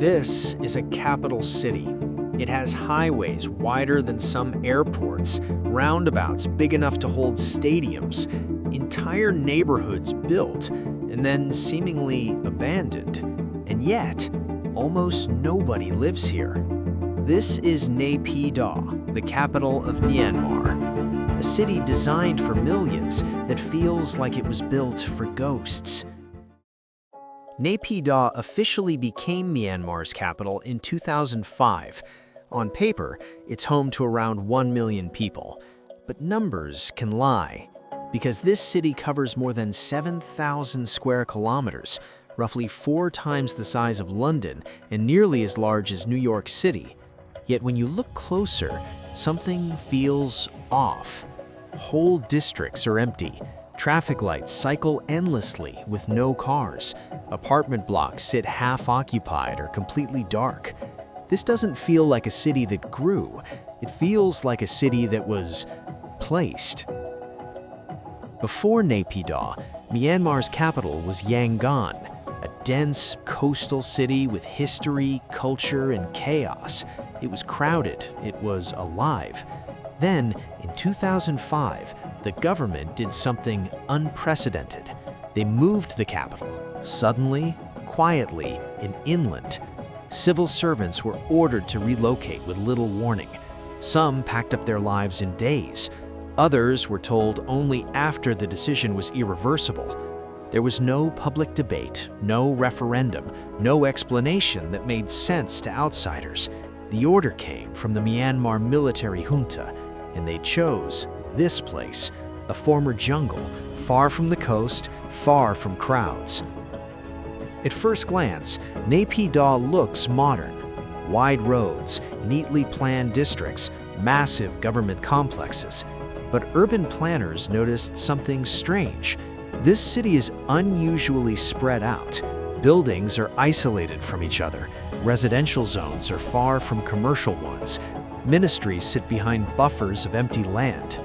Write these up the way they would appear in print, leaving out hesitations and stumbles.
This is a capital city. It has highways wider than some airports, roundabouts big enough to hold stadiums, entire neighborhoods built and then seemingly abandoned. And yet, almost nobody lives here. This is Naypyidaw, the capital of Myanmar, a city designed for millions that feels like it was built for ghosts. Naypyidaw officially became Myanmar's capital in 2005. On paper, it's home to around 1 million people. But numbers can lie, because this city covers more than 7,000 square kilometers, roughly 4 times the size of London and nearly as large as New York City. Yet when you look closer, something feels off. Whole districts are empty. Traffic lights cycle endlessly with no cars. Apartment blocks sit half-occupied or completely dark. This doesn't feel like a city that grew. It feels like a city that was placed. Before Naypyidaw, Myanmar's capital was Yangon, a dense coastal city with history, culture, and chaos. It was crowded. It was alive. Then, in 2005, the government did something unprecedented. They moved the capital, suddenly, quietly, and inland. Civil servants were ordered to relocate with little warning. Some packed up their lives in days. Others were told only after the decision was irreversible. There was no public debate, no referendum, no explanation that made sense to outsiders. The order came from the Myanmar military junta, and they chose this place, a former jungle, far from the coast, far from crowds. At first glance, Naypyidaw looks modern. Wide roads, neatly planned districts, massive government complexes. But urban planners noticed something strange. This city is unusually spread out. Buildings are isolated from each other. Residential zones are far from commercial ones. Ministries sit behind buffers of empty land.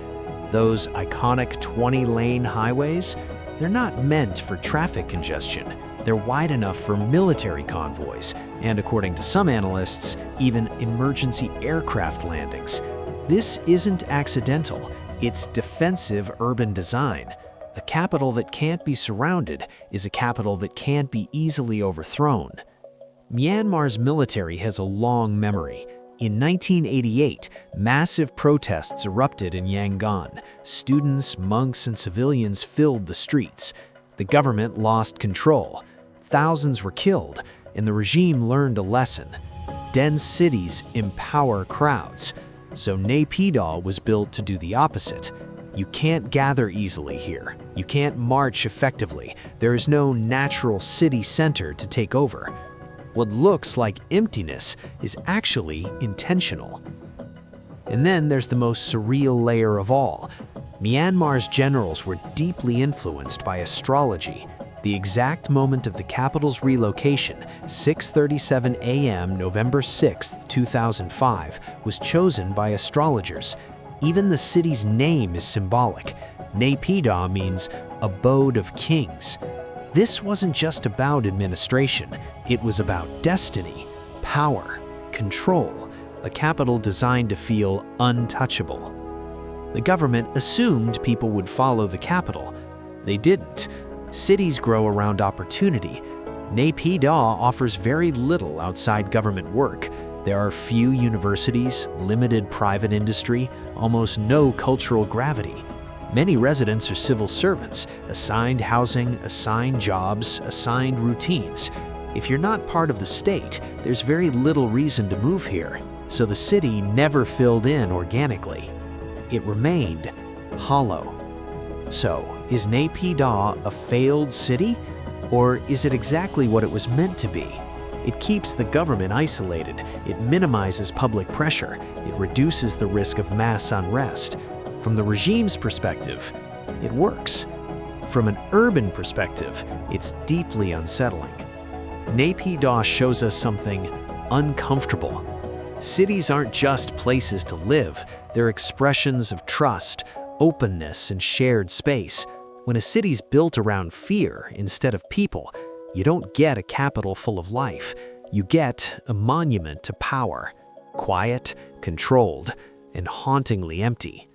Those iconic 20-lane highways, they're not meant for traffic congestion. They're wide enough for military convoys, and according to some analysts, even emergency aircraft landings. This isn't accidental. It's defensive urban design. A capital that can't be surrounded is a capital that can't be easily overthrown. Myanmar's military has a long memory. In 1988, massive protests erupted in Yangon. Students, monks, and civilians filled the streets. The government lost control. Thousands were killed, and the regime learned a lesson. Dense cities empower crowds. So Naypyidaw was built to do the opposite. You can't gather easily here. You can't march effectively. There is no natural city center to take over. What looks like emptiness is actually intentional. And then there's the most surreal layer of all. Myanmar's generals were deeply influenced by astrology. The exact moment of the capital's relocation, 6:37 a.m. November 6, 2005, was chosen by astrologers. Even the city's name is symbolic. Naypyidaw means abode of kings. This wasn't just about administration. It was about destiny, power, control, a capital designed to feel untouchable. The government assumed people would follow the capital. They didn't. Cities grow around opportunity. Naypyidaw offers very little outside government work. There are few universities, limited private industry, almost no cultural gravity. Many residents are civil servants, assigned housing, assigned jobs, assigned routines. If you're not part of the state, there's very little reason to move here, so the city never filled in organically. It remained hollow. So, is Naypyidaw a failed city? Or is it exactly what it was meant to be? It keeps the government isolated, it minimizes public pressure, it reduces the risk of mass unrest. From the regime's perspective, it works. From an urban perspective, it's deeply unsettling. Naypyidaw shows us something uncomfortable. Cities aren't just places to live, they're expressions of trust, openness, and shared space. When a city's built around fear instead of people, you don't get a capital full of life. You get a monument to power, quiet, controlled, and hauntingly empty.